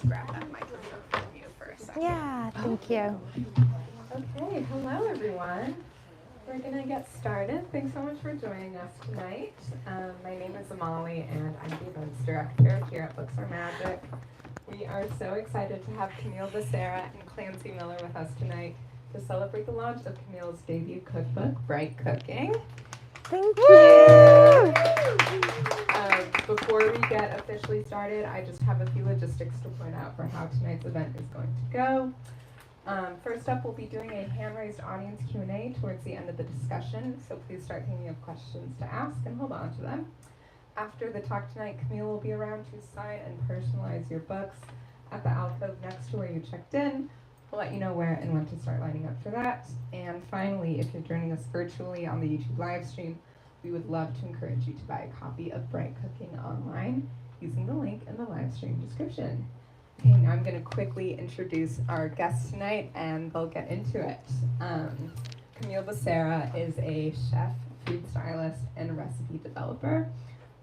just grab that microphone from you for a second. Yeah, thank you. Okay, hello everyone. We're gonna get started. Thanks so much for joining us tonight. My name is Amali and I'm the events director here at Books Are Magic. We are so excited to have Camille Becerra and Klancy Miller with us tonight to celebrate the launch of Camille's debut cookbook, Bright Cooking. Thank you. Before we get officially started, I just have a few logistics to point out for how tonight's event is going to go. First up, we'll be doing a hand-raised audience Q&A towards the end of the discussion, so please start thinking of questions to ask and hold on to them. After the talk tonight, Camille will be around to sign and personalize your books at the alcove next to where you checked in. We'll let you know where and when to start lining up for that. And finally, if you're joining us virtually on the YouTube live stream, we would love to encourage you to buy a copy of Bright Cooking online using the link in the live stream description. Okay, now I'm going to quickly introduce our guests tonight and they'll get into it. Camille Becerra is a chef, food stylist, and recipe developer.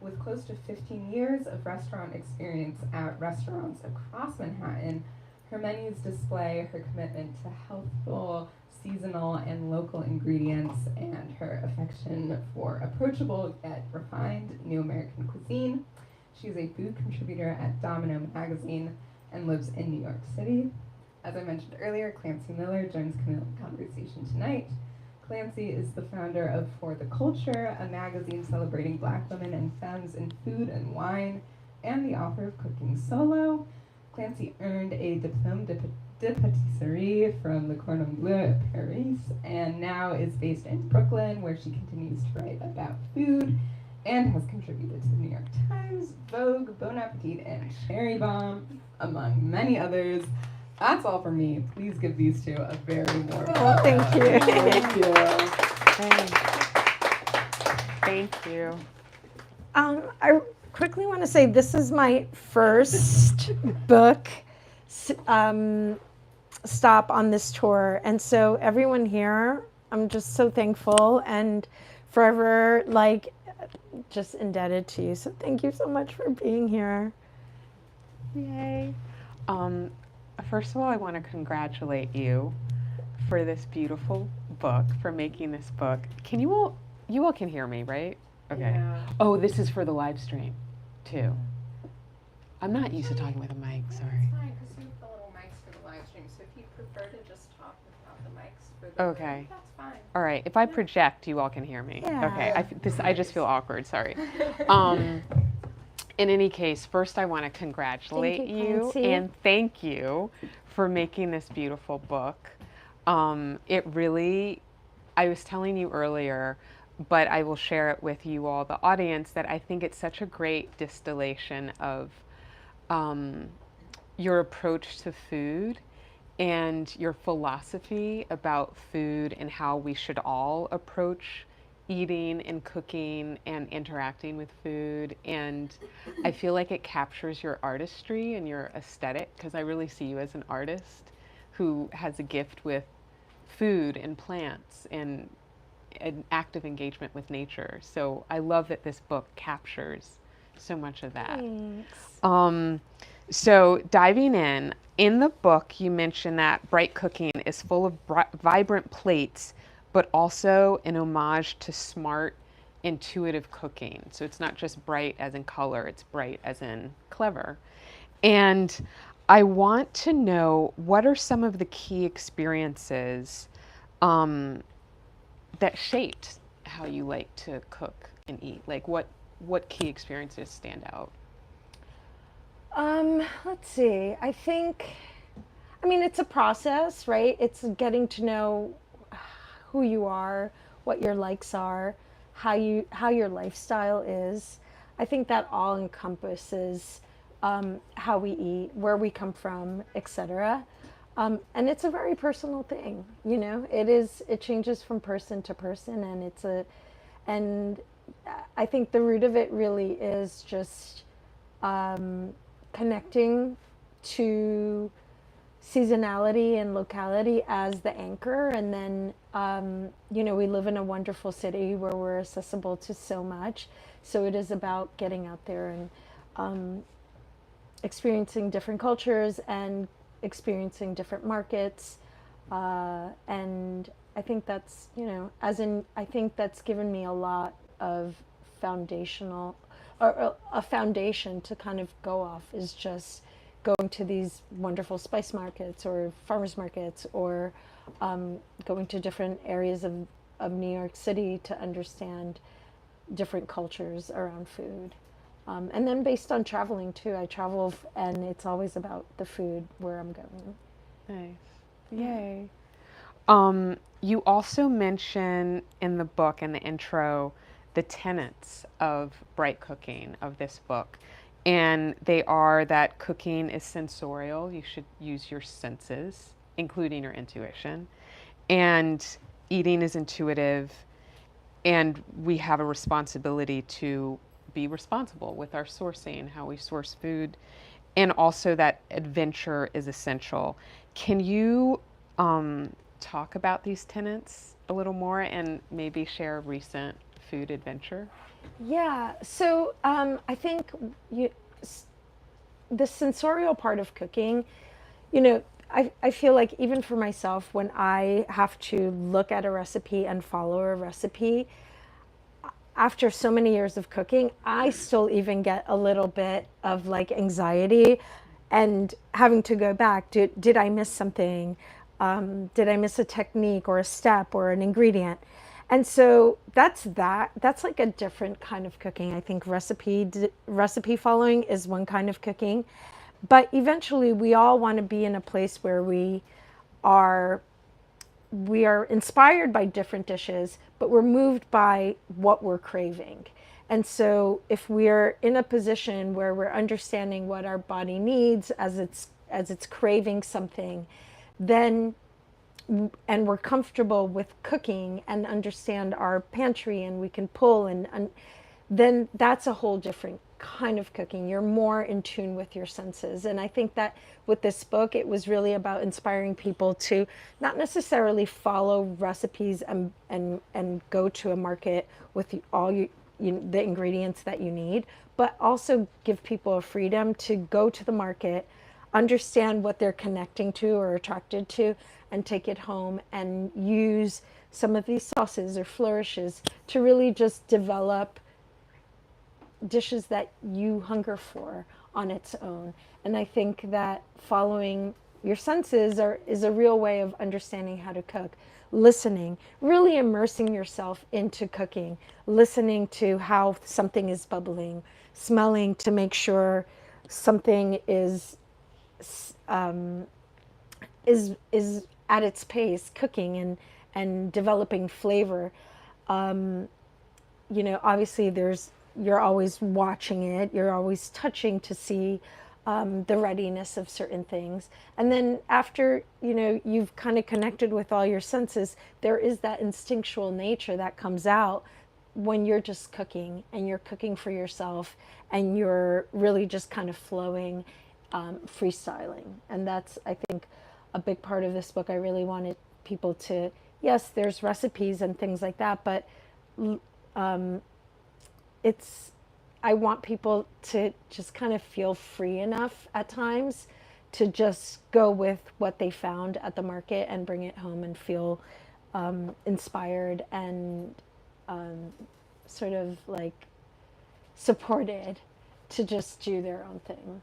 With close to 15 years of restaurant experience at restaurants across Manhattan, her menus display her commitment to healthful, seasonal, and local ingredients and her affection for approachable yet refined new American cuisine. She's a food contributor at Domino Magazine and lives in New York City. As I mentioned earlier, Klancy Miller joins Camille in conversation tonight. Klancy is the founder of For the Culture, a magazine celebrating Black women and femmes in food and wine, and the author of Cooking Solo. Klancy earned a Diplôme de Patisserie from the Cordon Bleu at Paris, and now is based in Brooklyn, where she continues to write about food, and has contributed to the New York Times, Vogue, Bon Appetit, and Cherry Bomb, among many others. That's all for me. Please give these two a very warm Oh, thank you. Thank you. Thank you. I quickly want to say this is my first book stop on this tour, and so everyone here, I'm just so thankful and forever just indebted to you. So thank you so much for being here. Yay. First of all, I want to congratulate you for this beautiful book, for making this book. Can you all can hear me, right? Okay. Yeah. Oh, this is for the live stream, too. I'm not used to talking with a mic, sorry. It's fine, because you have the little mics for the live stream, so if you prefer to just talk without the mics for the Okay. room, that's fine. All right, if I project, you all can hear me. Yeah. Okay, I just feel awkward, sorry. In any case, first I want to congratulate Thank you, you Klancy. and thank you for making this beautiful book. It really, I was telling you earlier, but I will share it with you all, the audience, that I think it's such a great distillation of your approach to food and your philosophy about food and how we should all approach eating and cooking and interacting with food. And I feel like it captures your artistry and your aesthetic, because I really see you as an artist who has a gift with food and plants and an active engagement with nature. So I love that this book captures so much of that. Thanks. So diving in the book, you mentioned that Bright Cooking is full of vibrant plates, but also an homage to smart, intuitive cooking. So it's not just bright as in color, it's bright as in clever. And I want to know, what are some of the key experiences that shaped how you like to cook and eat? Like what key experiences stand out? Let's see. I mean, it's a process, right? It's getting to know who you are, what your likes are, how your lifestyle is. I think that all encompasses how we eat, where we come from, etc. And it's a very personal thing, you know. It changes from person to person, and I think the root of it really is just connecting to seasonality and locality as the anchor. And then, we live in a wonderful city where we're accessible to so much. So it is about getting out there and experiencing different cultures and experiencing different markets. And I think that's, I think that's given me a lot of foundational, or a foundation to kind of go off, is just going to these wonderful spice markets or farmers markets, or going to different areas of New York City to understand different cultures around food. And then based on traveling too, I travel and it's always about the food where I'm going. Nice. Yay. You also mention in the book, in the intro, the tenets of Bright Cooking, of this book. And they are that cooking is sensorial. You should use your senses, including your intuition. And eating is intuitive. And we have a responsibility to be responsible with our sourcing, how we source food. And also that adventure is essential. Can you talk about these tenets a little more and maybe share a recent food adventure? Yeah, so I think the sensorial part of cooking, I feel like even for myself, when I have to look at a recipe and follow a recipe, after so many years of cooking, I still even get a little bit of like anxiety and having to go back. Did I miss something? Did I miss a technique or a step or an ingredient? And so that's like a different kind of cooking. I think recipe following is one kind of cooking, but eventually we all want to be in a place where are we are inspired by different dishes, but we're moved by what we're craving. And so if we're in a position where we're understanding what our body needs as it's craving something, then and we're comfortable with cooking and understand our pantry and we can pull and then that's a whole different kind of cooking. You're more in tune with your senses. And I think that with this book, it was really about inspiring people to not necessarily follow recipes and go to a market with all the ingredients that you need, but also give people a freedom to go to the market, understand what they're connecting to or attracted to, and take it home and use some of these sauces or flourishes to really just develop dishes that you hunger for on its own. And I think that following your senses is a real way of understanding how to cook. Listening, really immersing yourself into cooking, listening to how something is bubbling, smelling to make sure something is at its pace, cooking and developing flavor. Obviously you're always watching it, you're always touching to see the readiness of certain things. And then after, you've kind of connected with all your senses, there is that instinctual nature that comes out when you're just cooking and you're cooking for yourself and you're really just kind of flowing, freestyling. And that's, I think, a big part of this book. I really wanted people to, yes, there's recipes and things like that, but I want people to just kind of feel free enough at times to just go with what they found at the market and bring it home and feel inspired and sort of like supported to just do their own thing.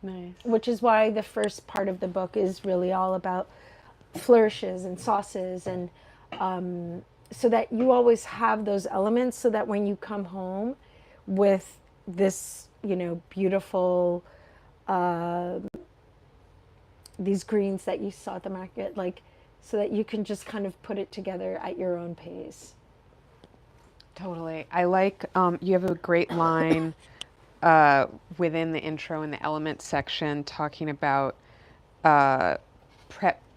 Nice. Which is why the first part of the book is really all about flourishes and sauces, and so that you always have those elements, so that when you come home with this, beautiful, these greens that you saw at the market, like, so that you can just kind of put it together at your own pace. Totally. I like, you have a great line within the intro in the elements section talking about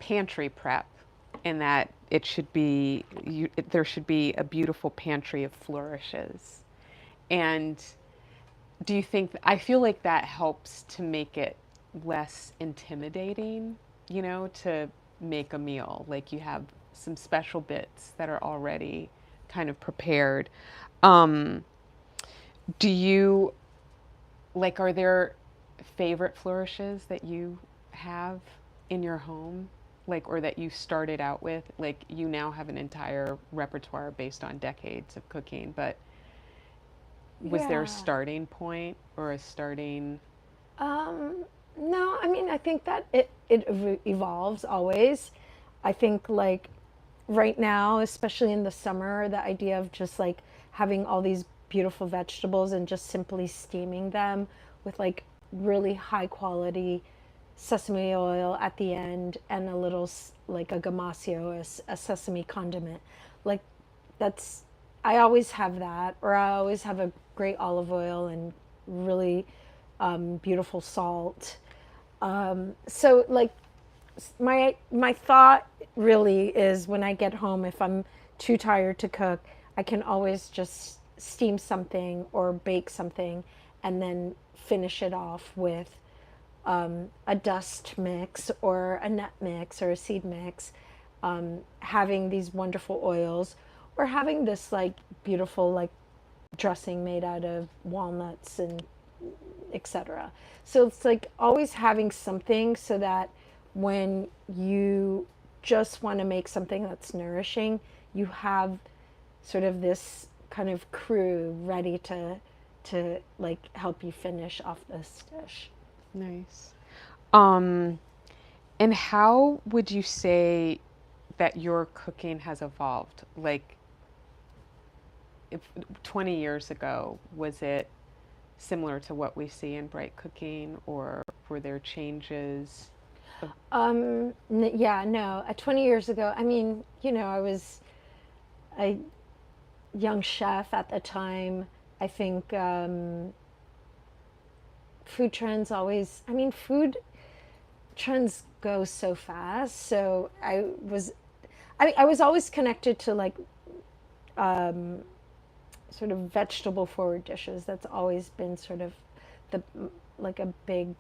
pantry prep, and that it should be, there should be a beautiful pantry of flourishes. And do you think, I feel like that helps to make it less intimidating, to make a meal? Like you have some special bits that are already kind of prepared. Do you, like, are there favorite flourishes that you have in your home? Like, or that you started out with? Like, you now have an entire repertoire based on decades of cooking, but was there a Yeah. starting point or a starting? No, I mean, I think that it evolves always. I think like right now, especially in the summer, the idea of just like having all these beautiful vegetables and just simply steaming them with like really high quality sesame oil at the end and a little like a gamasio, a sesame condiment. Like that's, I always have that, or I always have a great olive oil and really beautiful salt. So like my thought really is when I get home, if I'm too tired to cook, I can always just steam something or bake something and then finish it off with a dust mix or a nut mix or a seed mix, having these wonderful oils, or having this like beautiful like dressing made out of walnuts and etc. So it's like always having something so that when you just want to make something that's nourishing, you have sort of this kind of crew ready to like help you finish off this dish. Nice. Um, and how would you say that your cooking has evolved? Like, if 20 years ago, was it similar to what we see in bright cooking, or were there changes? Yeah, no. 20 years ago, I mean, you know, I was a young chef at the time. I think food trends always, I mean, food trends go so fast. So I was always connected to like sort of vegetable forward dishes. That's always been sort of the like a big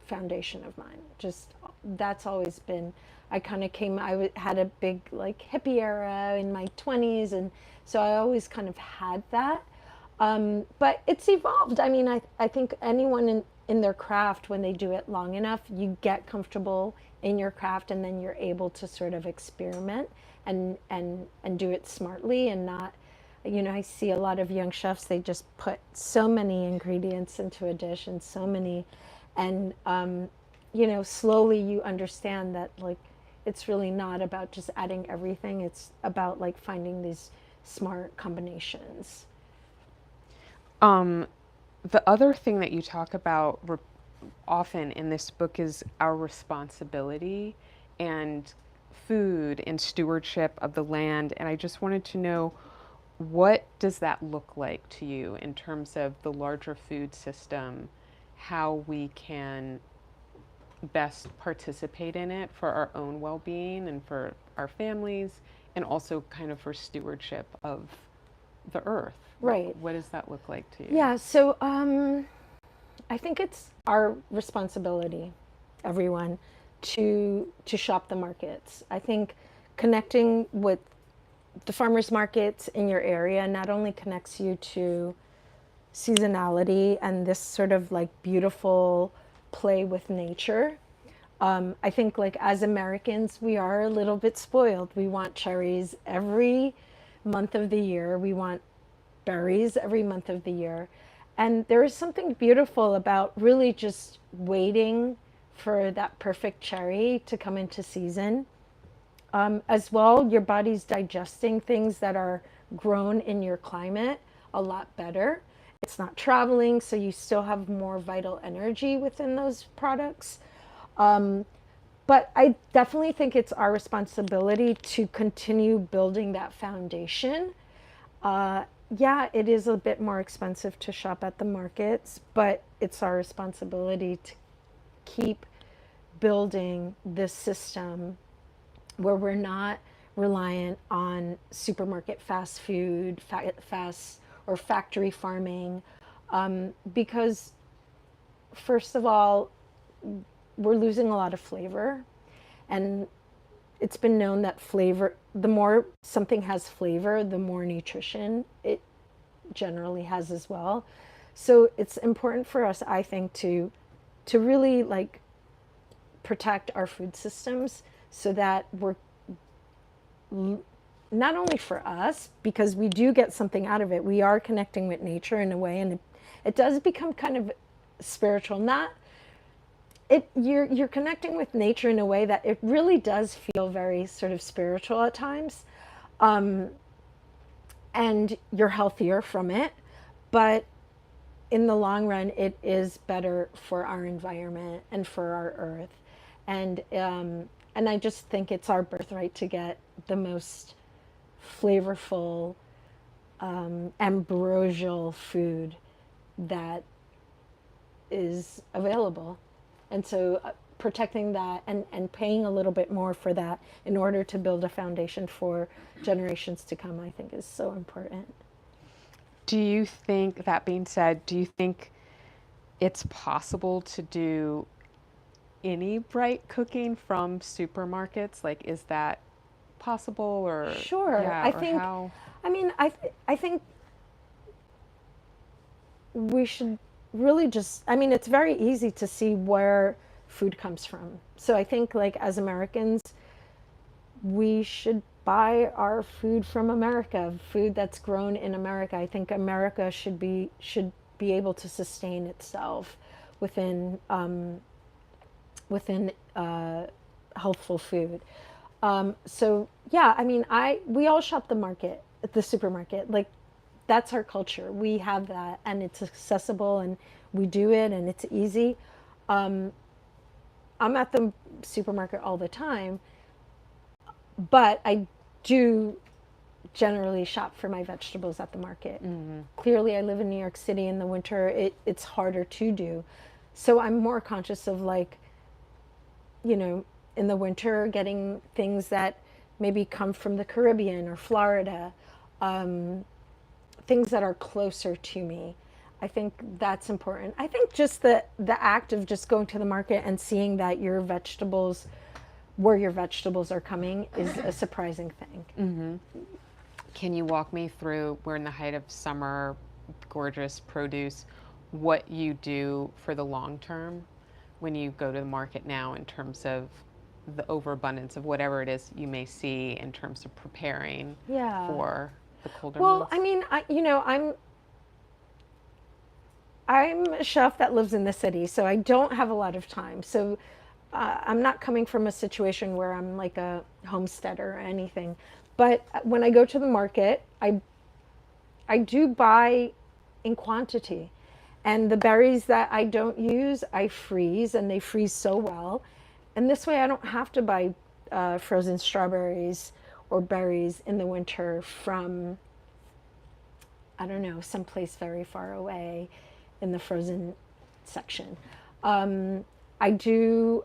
foundation of mine. Just that's always been. I kind of came. Had a big like hippie era in my 20s, and so I always kind of had that. But it's evolved. I mean, I think anyone in their craft, when they do it long enough, you get comfortable in your craft, and then you're able to sort of experiment and do it smartly and not. You know, I see a lot of young chefs, they just put so many ingredients into a dish and so many, and you know, slowly you understand that like it's really not about just adding everything. It's about like finding these smart combinations. Um, the other thing that you talk about often in this book is our responsibility and food and stewardship of the land. And I just wanted to know, what does that look like to you in terms of the larger food system, how we can best participate in it for our own well-being and for our families, and also kind of for stewardship of the earth? Right. What does that look like to you? Yeah. So I think it's our responsibility, everyone, to shop the markets. I think connecting with the farmers markets in your area not only connects you to seasonality and this sort of like beautiful play with nature. I think like as Americans, we are a little bit spoiled. We want cherries every month of the year. We want berries every month of the year. And there is something beautiful about really just waiting for that perfect cherry to come into season. As well, your body's digesting things that are grown in your climate a lot better. It's not traveling, so you still have more vital energy within those products. But I definitely think it's our responsibility to continue building that foundation. Yeah, it is a bit more expensive to shop at the markets, but it's our responsibility to keep building this system where we're not reliant on supermarket fast food, fast or factory farming, because first of all, we're losing a lot of flavor, and it's been known that flavor, the more something has flavor, the more nutrition it generally has as well. So it's important for us, I think, to really like protect our food systems so that we're not only for us, because we do get something out of it, we are connecting with nature in a way, and it does become kind of spiritual. Not it you're connecting with nature in a way that it really does feel very sort of spiritual at times, and you're healthier from it. But in the long run, it is better for our environment and for our earth, and I just think it's our birthright to get the most flavorful, ambrosial food that is available. And so protecting that and paying a little bit more for that in order to build a foundation for generations to come, I think is so important. Do you think, that being said, do you think it's possible to do any bright cooking from supermarkets? Like, is that possible, or Sure. yeah, I or think, how? I mean, I think we should really just, I mean, it's very easy to see where food comes from. So I think, like, as Americans, we should buy our food from America, food that's grown in America. I think America should be able to sustain itself within healthful food. So yeah, I mean, we all shop the market at the supermarket. Like, that's our culture. We have that, and it's accessible, and we do it, and it's easy. I'm at the supermarket all the time, but I do generally shop for my vegetables at the market. Clearly, I live in New York City. In the winter, it's harder to do. So I'm more conscious of, like, in the winter, getting things that maybe come from the Caribbean or Florida, things that are closer to me. I think that's important. I think just the act of just going to the market and seeing that where your vegetables are coming is a surprising thing. Can you walk me through, we're in the height of summer, gorgeous produce, what you do for the long term when you go to the market now, in terms of the overabundance of whatever it is you may see in terms of preparing Yeah. for the colder Well, months? I mean, I'm a chef that lives in the city, so I don't have a lot of time. So I'm not coming from a situation where I'm like a homesteader or anything. But when I go to the market, I do buy in quantity. And the berries that I don't use, I freeze, and they freeze so well. And this way I don't have to buy frozen strawberries or berries in the winter from, I don't know, someplace very far away in the frozen section. I do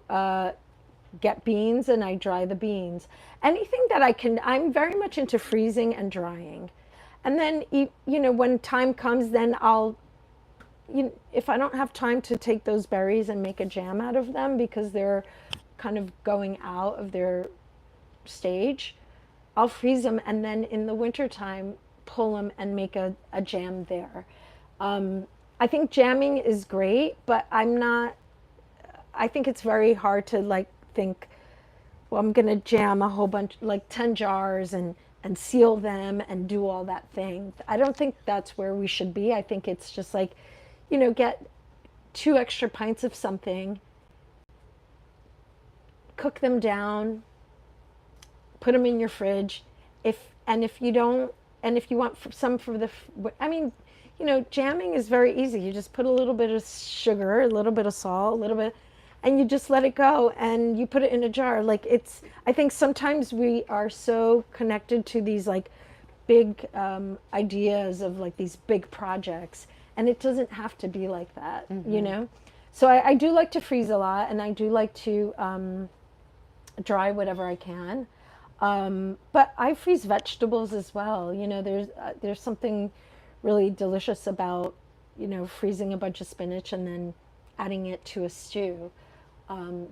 get beans, and I dry the beans. Anything that I'm very much into freezing and drying. And then, when time comes, then if I don't have time to take those berries and make a jam out of them because they're kind of going out of their stage, I'll freeze them, and then in the wintertime, pull them and make a jam there. I think jamming is great, but I think it's very hard to, like, think, well, I'm going to jam a whole bunch, like 10 jars, and seal them and do all that thing. I don't think that's where we should be. I think it's just like, get 2 extra pints of something, cook them down, put them in your fridge. If you don't, and if you want some for I mean, jamming is very easy. You just put a little bit of sugar, a little bit of salt, a little bit, and you just let it go, and you put it in a jar. Like, I think sometimes we are so connected to these, like, big ideas of, like, these big projects, and it doesn't have to be like that, So I do like to freeze a lot, and I do like to dry whatever I can. But I freeze vegetables as well. There's something really delicious about, freezing a bunch of spinach and then adding it to a stew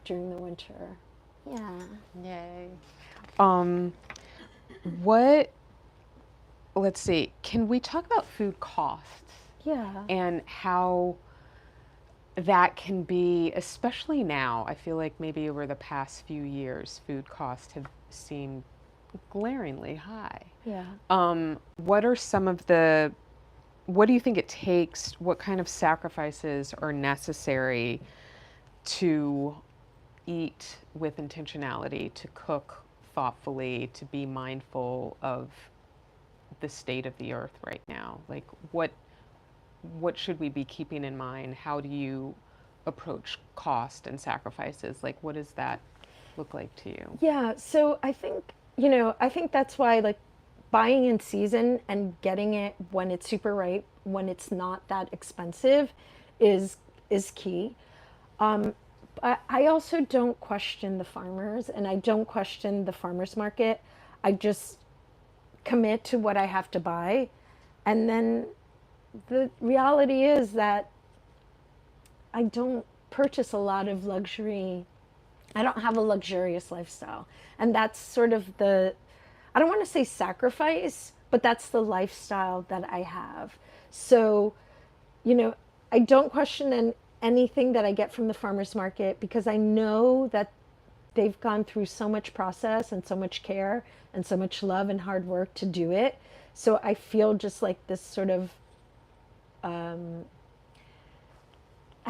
during the winter. Yeah. Yay. Let's see, can we talk about food costs? Yeah. and how that can be, especially now, I feel like maybe over the past few years, food costs have seemed glaringly high. Yeah. What are some of the, what do you think it takes? What kind of sacrifices are necessary to eat with intentionality, to cook thoughtfully, to be mindful of the state of the earth right now? Like, what should we be keeping in mind? How do you approach cost and sacrifices? Like, what does that look like to you? Yeah, so I think, I think that's why like buying in season and getting it when it's super ripe, when it's not that expensive is key. But I also don't question the farmers and I don't question the farmers market. I just commit to what I have to buy. And then the reality is that I don't purchase a lot of luxury. I don't have a luxurious lifestyle. And that's sort of I don't want to say sacrifice, but that's the lifestyle that I have. So, I don't question anything that I get from the farmer's market because I know that they've gone through so much process and so much care and so much love and hard work to do it. So I feel just like this sort of, I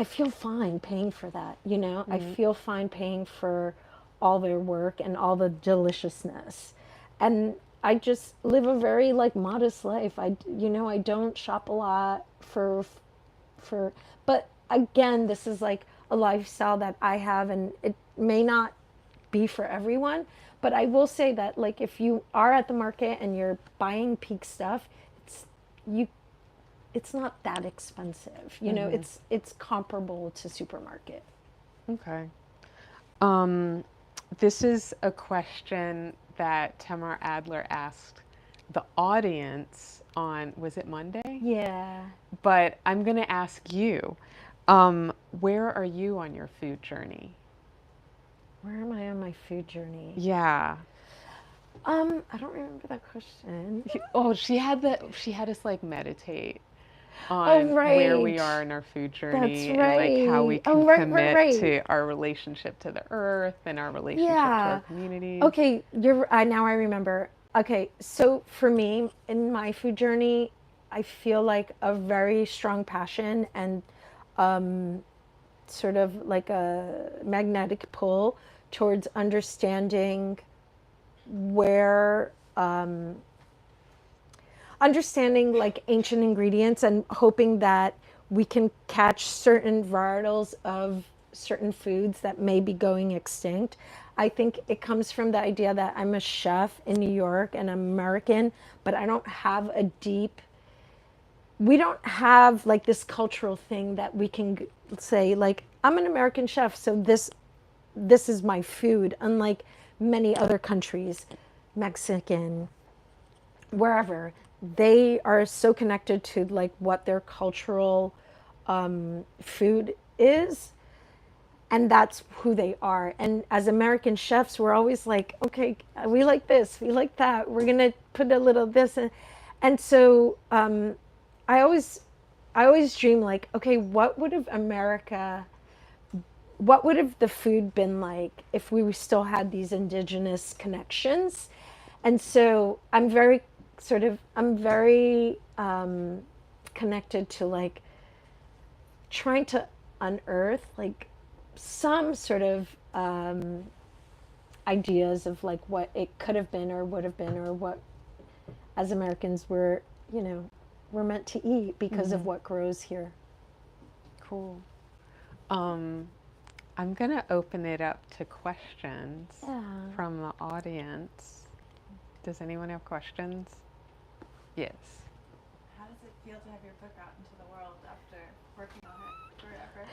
feel fine paying for that, I feel fine paying for all their work and all the deliciousness. And I just live a very like modest life. I don't shop a lot but again, this is like a lifestyle that I have and it may not be for everyone, but I will say that like if you are at the market and you're buying peak stuff, it's not that expensive. It's comparable to supermarket. Okay. This is a question that Tamar Adler asked the audience on, was it Monday? Yeah. But I'm going to ask you, where are you on your food journey? Where am I on my food journey? Yeah. I don't remember that question. She had us like meditate on where we are in our food journey. That's right. And like how we can commit right. to our relationship to the earth and our relationship to our community. Okay, now I remember. Okay, so for me in my food journey, I feel like a very strong passion and sort of like a magnetic pull towards understanding where understanding like ancient ingredients and hoping that we can catch certain varietals of certain foods that may be going extinct. I think it comes from the idea that I'm a chef in New York and I'm American, but I don't have we don't have like this cultural thing that we can say like, I'm an American chef, so this is my food, unlike many other countries, Mexican, wherever. They are so connected to like what their cultural food is, and that's who they are. And as American chefs, we're always like, okay, we like this, we like that, we're gonna put a little this and so I always dream like, okay, what would have the food been like if we still had these indigenous connections? And so I'm very connected to like trying to unearth like some sort of ideas of like what it could have been or would have been or what as Americans we're meant to eat because of what grows here. Cool. I'm going to open it up to questions from the audience. Does anyone have questions? Yes. How does it feel to have your book out into the world after working on it forever?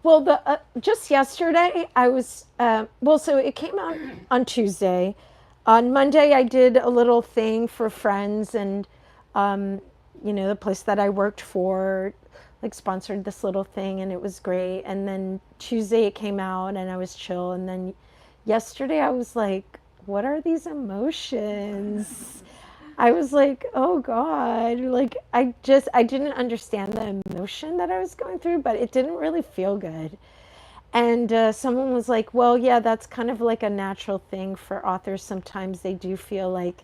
Well, just yesterday I was, so it came out on Tuesday. On Monday I did a little thing for friends and, the place that I worked for like sponsored this little thing and it was great. And then Tuesday it came out and I was chill. And then yesterday I was like, what are these emotions? I was like, oh God, like I didn't understand the emotion that I was going through, but it didn't really feel good. And someone was like, well, yeah, that's kind of like a natural thing for authors. Sometimes they do feel like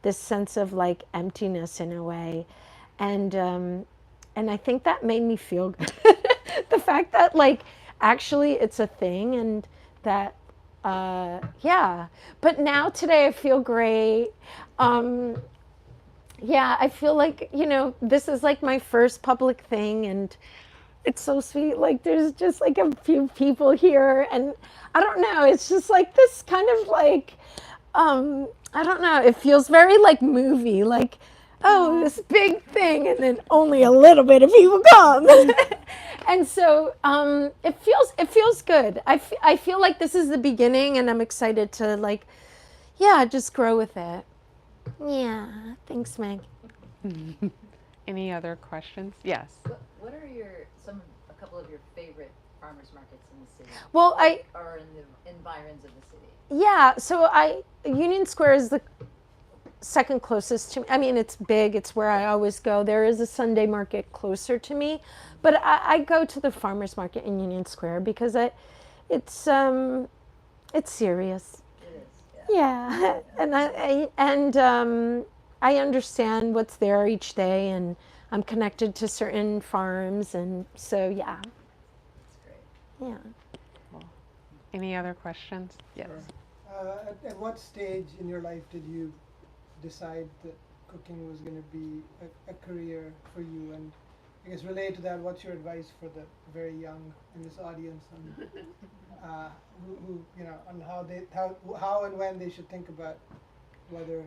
this sense of like emptiness in a way. And I think that made me feel good. The fact that like actually it's a thing and that yeah. But now today I feel great. Yeah, I feel like, this is like my first public thing and it's so sweet. Like there's just like a few people here and I don't know, it's just like this kind of like I don't know, it feels very like movie, like oh, this big thing and then only a little bit of people come. And so it feels good. I feel like this is the beginning and I'm excited to like yeah, just grow with it. Yeah, thanks, Meg. Any other questions? Yes. What are a couple of your favorite farmers markets in the city? Well, or in the environs of the city? Yeah, so Union Square is the second closest to me. I mean, it's big. It's where I always go. There is a Sunday market closer to me, but I go to the farmers market in Union Square because it's serious. It is. Yeah, and I understand what's there each day, and I'm connected to certain farms, and so yeah. That's great. Yeah. Any other questions? Yes. At what stage in your life did you decide that cooking was going to be a career for you? And I guess related to that, what's your advice for the very young in this audience on who on how and when they should think about whether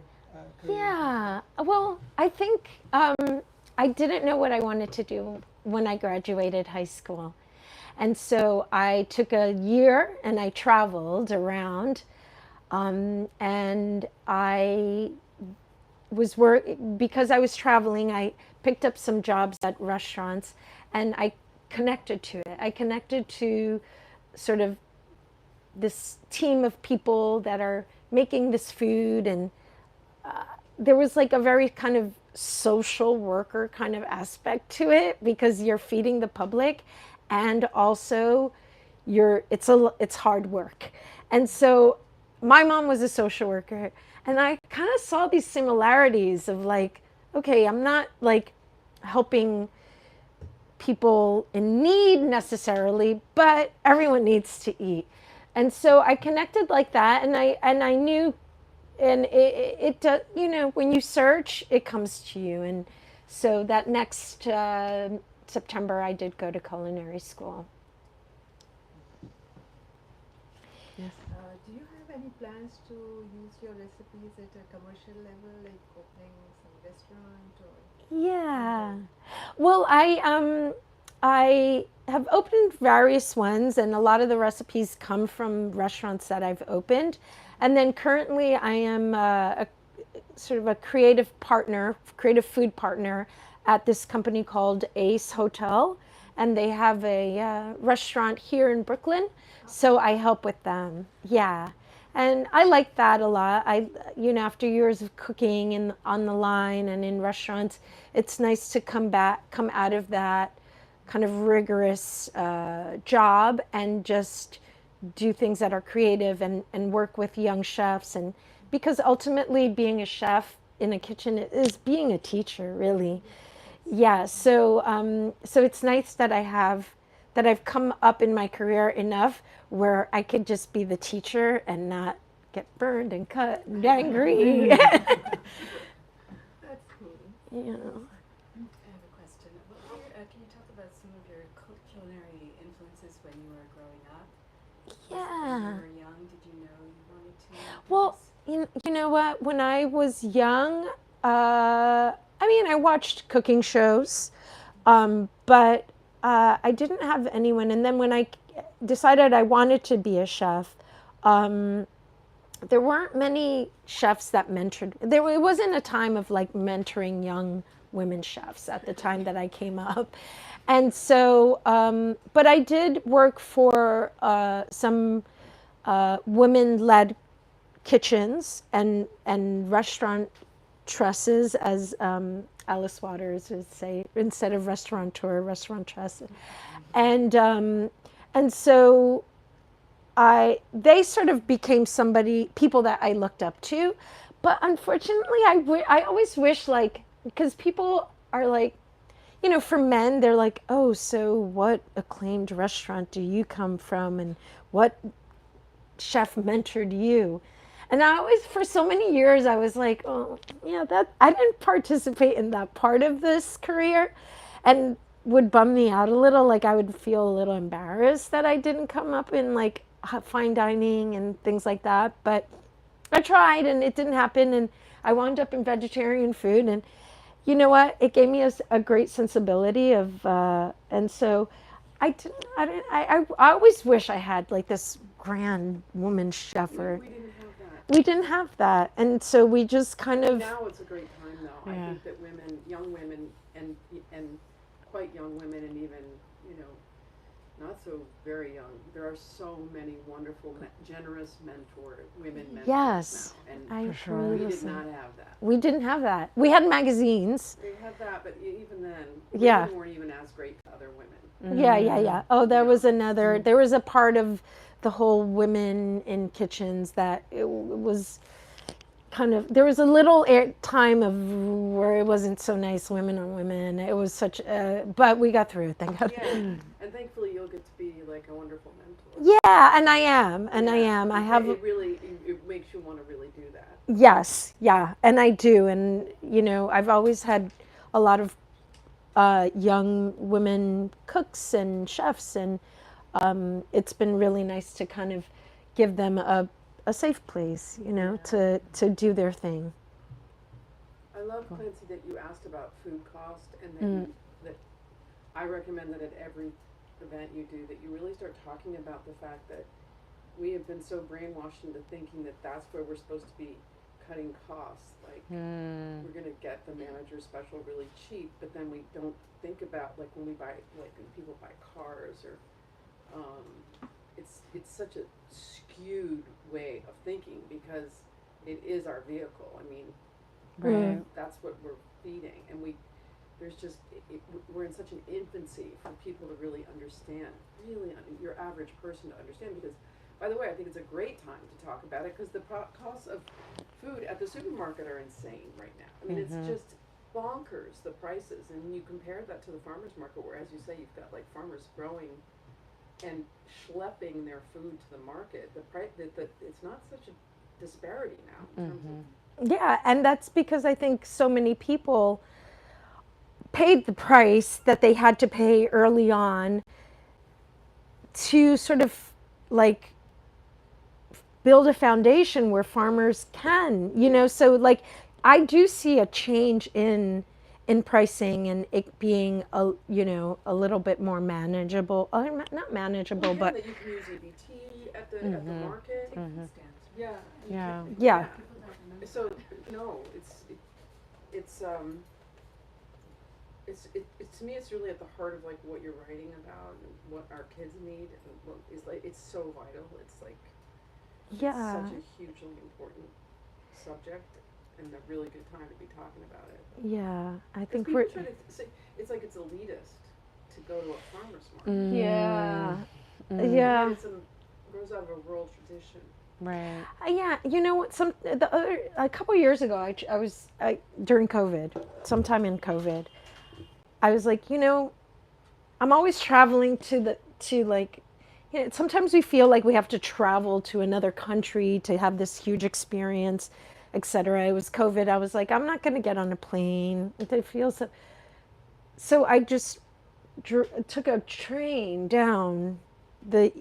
career? Yeah. Well, I think I didn't know what I wanted to do when I graduated high school. And so I took a year and I traveled around and I was because I was traveling, I picked up some jobs at restaurants and I connected to it. I connected to sort of this team of people that are making this food and there was like a very kind of social worker kind of aspect to it because you're feeding the public and also it's hard work. And so my mom was a social worker and I kind of saw these similarities of like, okay, I'm not like helping people in need necessarily, but everyone needs to eat. And so I connected like that and I knew and it does, when you search, it comes to you. And so that next September, I did go to culinary school. Yes. Do you have any plans to use your recipes at a commercial level, like opening some restaurant or? Yeah. Well, I have opened various ones, and a lot of the recipes come from restaurants that I've opened. And then currently I am a sort of a creative food partner at this company called Ace Hotel. And they have a restaurant here in Brooklyn. So I help with them. Yeah. And I like that a lot. After years of cooking on the line and in restaurants, it's nice to come out of that kind of rigorous job and just do things that are creative and work with young chefs. And because ultimately being a chef in a kitchen is being a teacher, really. Yeah, so it's nice that I've come up in my career enough where I could just be the teacher and not get burned and cut and angry. That's cool. You know. I have a question. Can you talk about some of your culinary influences when you were growing up? Yeah. When you were young, did you know you wanted to? Well, you know what? When I was young, I watched cooking shows, but I didn't have anyone. And then when I decided I wanted to be a chef, there weren't many chefs that mentored. It wasn't a time of like mentoring young women chefs at the time that I came up. And so, but I did work for some women-led kitchens and restaurant restauratresses, as Alice Waters would say, instead of restaurateur, restauratress. And so they sort of became people that I looked up to. But unfortunately, I always wish, like, because people are like, for men, they're like, oh, so what acclaimed restaurant do you come from, and what chef mentored you? And I always, for so many years, I was like, oh, yeah, that I didn't participate in that part of this career, and would bum me out a little. Like, I would feel a little embarrassed that I didn't come up in like fine dining and things like that. But I tried, and it didn't happen, and I wound up in vegetarian food. And you know what? It gave me a great sensibility of, and so I always wish I had like this grand woman chef. We didn't have that, and so we just kind of. Now it's a great time, though. Yeah. I think that young women, and quite young women, and even not so very young. There are so many wonderful, generous women mentors Yes, now, and really we listen. did not have that. We didn't have that. We had magazines. We had that, but even then, Yeah. women weren't even as great to other women. Yeah. Oh, there was there was a part of the whole women in kitchens that it was kind of, there was a little time of where it wasn't so nice, women on women. It was but we got through it, thank God. Yeah, and thankfully you'll get to be like a wonderful mentor. Yeah, and I am. I have. It really, it makes you want to really do that. Yes, yeah, and I do, and I've always had a lot of young women cooks and chefs, and it's been really nice to kind of give them a safe place, to do their thing. I love, Klancy, that you asked about food cost, and that I recommend that at every event you do, that you really start talking about the fact that we have been so brainwashed into thinking that that's where we're supposed to be cutting costs. Like, we're going to get the manager special really cheap, but then we don't think about, like, when we buy, like, when people buy cars, or it's such a skewed way of thinking, because it is our vehicle. I mean, that's what we're feeding, and we're in such an infancy for people to really understand, your average person to understand. Because, by the way, I think it's a great time to talk about it, because the costs of food at the supermarket are insane right now. I mean, it's just bonkers, the prices, and you compare that to the farmer's market, where, as you say, you've got like farmers growing and schlepping their food to the market. The price, it's not such a disparity now in terms of. Yeah, and that's because I think so many people paid the price that they had to pay early on to sort of like build a foundation where farmers can, so like I do see a change in pricing, and it being a little bit more manageable, not manageable, but that you can use EBT at the market. yeah. So no, it's to me, it's really at the heart of like what you're writing about and what our kids need, and what is like, it's so vital. It's like it's such a hugely important subject, and a really good time to be talking about it. Yeah, I think people try to say it's like it's elitist to go to a farmer's market. Yeah. It grows out of a rural tradition. Right. Yeah, you know what? A couple years ago, I was during COVID, sometime in COVID, I was like, I'm always traveling sometimes we feel like we have to travel to another country to have this huge experience, etc. It was COVID. I was like, I'm not going to get on a plane. It feels so. I just took a train down the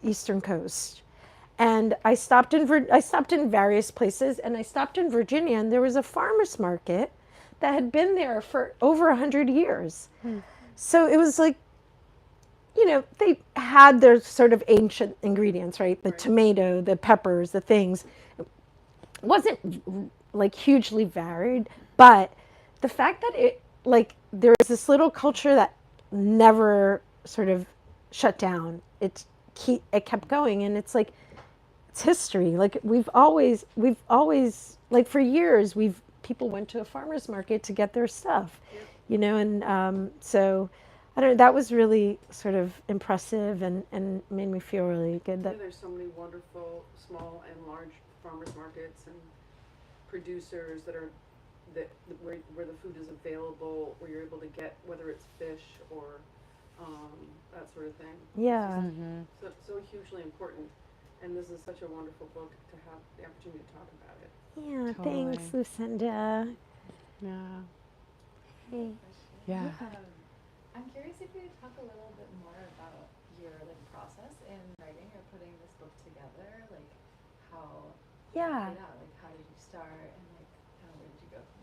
eastern coast. And I stopped in various places, and I stopped in Virginia, and there was a farmer's market that had been there for over 100 years. So it was like, they had their sort of ancient ingredients, right? The tomato, the peppers, the things. It wasn't like hugely varied, but the fact that there was this little culture that never sort of shut down. It kept going, and it's like, it's history. Like we've always like for years we've people went to a farmer's market to get their stuff, and so I don't know, that was really sort of impressive and made me feel really good that there's so many wonderful small and large farmers markets and producers where the food is available, where you're able to get whether it's fish or that sort of thing. yeah. So hugely important, and this is such a wonderful book to have the opportunity to talk about it. Yeah, Totally. thanks, Lucinda. Yeah. Hey. Yeah. I'm curious if you could talk a little bit more about your process in writing or putting this book together, how Yeah. how did you start and where did you go from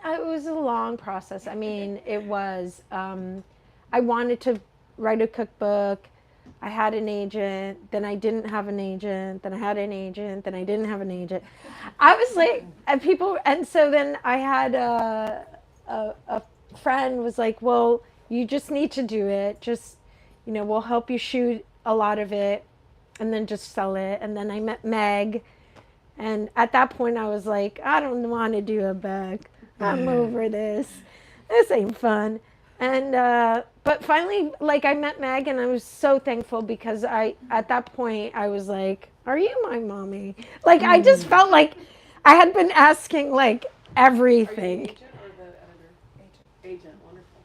there? It was a long process. I mean, it was, I wanted to write a cookbook. I had an agent, then I didn't have an agent, then I had an agent, then I didn't have an agent. I was like, and so then I had a friend was like, well, you just need to do it. Just, we'll help you shoot a lot of it and then just sell it. And then I met Meg. And at that point I was like, I don't want to do a book. I'm over this. This ain't fun. And, but finally, I met Meg and I was so thankful because at that point I was like, are you my mommy? I just felt like I had been asking everything. Are you the agent or the editor? Agent, wonderful.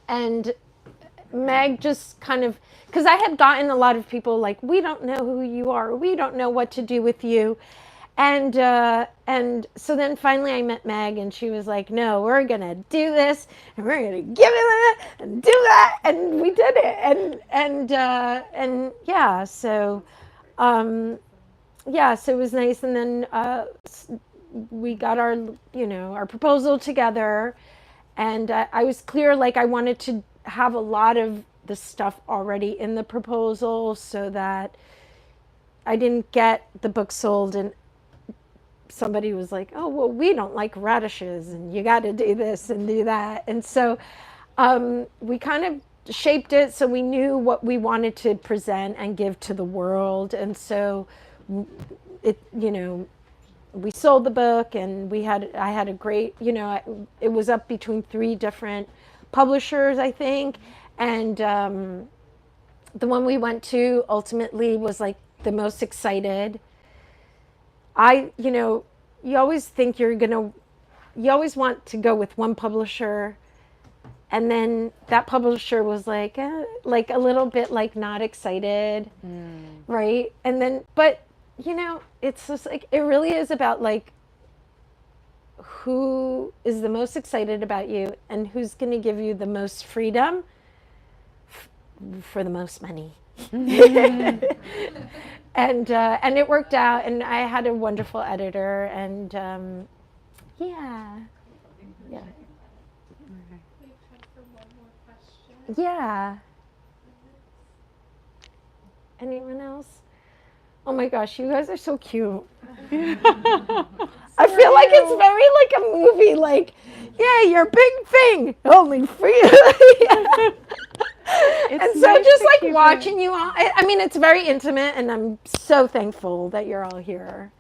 And Meg just kind of, because I had gotten a lot of people we don't know who you are, we don't know what to do with you, and so then finally I met Meg and she was like, no, we're gonna do this and we're gonna give it that and do that, and we did it, and yeah, so so it was nice, and then we got our proposal together, and I was clear I wanted to have a lot of the stuff already in the proposal so that I didn't get the book sold and somebody was like, oh, well, we don't like radishes and you got to do this and do that. And so we kind of shaped it so we knew what we wanted to present and give to the world. And so we sold the book, and I had a great, it was up between 3 different publishers, I think, and the one we went to ultimately was the most excited. You always think you always want to go with one publisher, and then that publisher was a little bit not excited, right? And then, but it's just it really is about who is the most excited about you and who's going to give you the most freedom for the most money. And it worked out, and I had a wonderful editor, and yeah. We have time for one more question. Yeah. Anyone else? Oh my gosh, you guys are so cute. I feel like it's very a movie, yeah, your big thing, only for you. And so nice just keep watching you all, I mean, it's very intimate, and I'm so thankful that you're all here.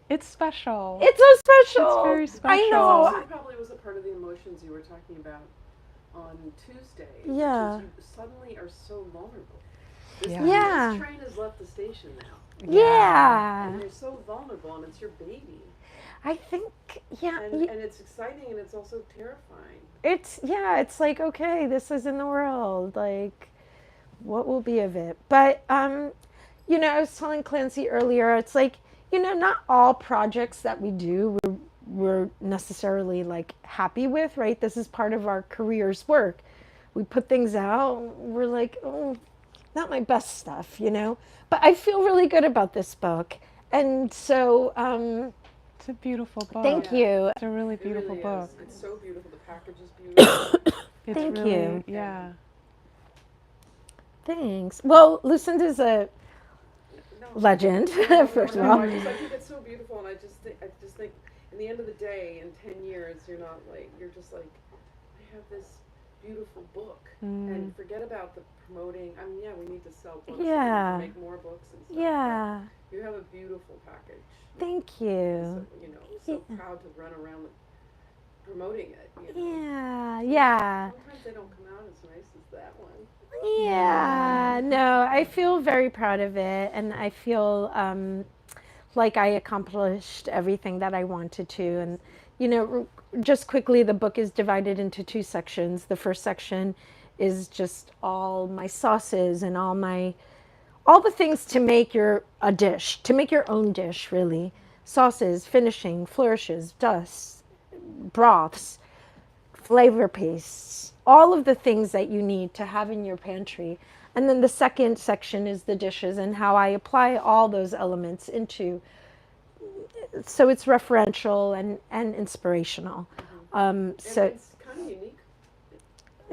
It's special. It's so special. It's very special. I know. It probably was a part of the emotions you were talking about on Tuesday. Yeah. Which is you suddenly are so vulnerable. Yeah. This train has left the station now. Yeah. And you're so vulnerable, and it's your baby. I think, yeah. And it's exciting, and it's also terrifying. It's okay, this is in the world, what will be of it? But I was telling Klancy earlier, it's not all projects that we do we're necessarily happy with, right? This is part of our career's work. We put things out, we're oh, not my best stuff, but I feel really good about this book, and so it's a beautiful book. Thank you. It's a really beautiful really book. It's so beautiful. The package is beautiful. Thank really, you. Yeah. Thanks. Well, Lucinda's a legend, first of all. I think it's so beautiful, and I just think, in the end of the day, in 10 years, you're not you're just I have this beautiful book. And forget about the promoting. I mean, yeah, we need to sell books. Yeah. We need to make more books and stuff. Yeah. But you have a beautiful package. Thank you. So, so proud to run around promoting it. Yeah. Sometimes they don't come out as nice as that one. Yeah, no, I feel very proud of it, and I feel like I accomplished everything that I wanted to. And just quickly, the book is divided into 2 sections. The first section is just all my sauces and all the things to make a dish, to make your own dish, really. Sauces, finishing, flourishes, dusts, broths, flavor pastes, all of the things that you need to have in your pantry. And then the second section is the dishes and how I apply all those elements into, so it's referential and inspirational. And it's kind of unique.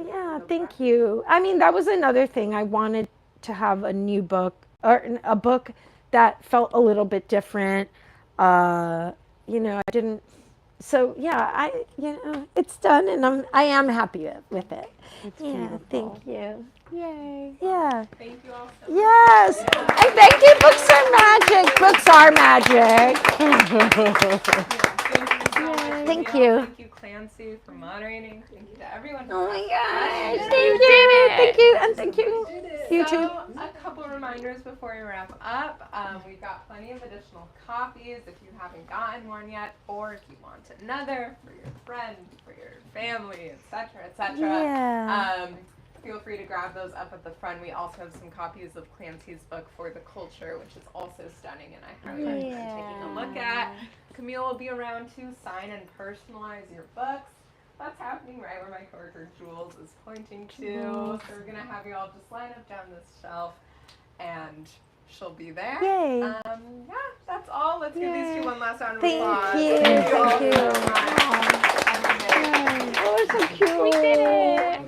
Yeah, thank you. I mean, that was another thing. I wanted to have a new book, or a book that felt a little bit different. I didn't. So yeah, it's done, and I am happy with it. It's Yeah, beautiful. thank you. Yay. Yeah. Thank you all so much. Yes. And thank you. Books are magic. Books are magic. Thank you. Thank you, Klancy, for moderating. Thank you to everyone. Oh my gosh. Thank you. And thank you. You too. So, a couple reminders before we wrap up. We've got plenty of additional copies if you haven't gotten one yet, or if you want another for your friend, for your family, etc., etc. Yeah. Feel free to grab those up at the front. We also have some copies of Clancy's book, For the Culture, which is also stunning, and I highly recommend taking a look at. Camille will be around to sign and personalize your books. That's happening right where my coworker Jules is pointing to. So we're going to have you all just line up down this shelf, and she'll be there. Yay. Yeah, that's all. Let's give these two one last round of Thank applause. you. Thank you all Thank you. so much. Have a good day. Oh, so cute. We did it.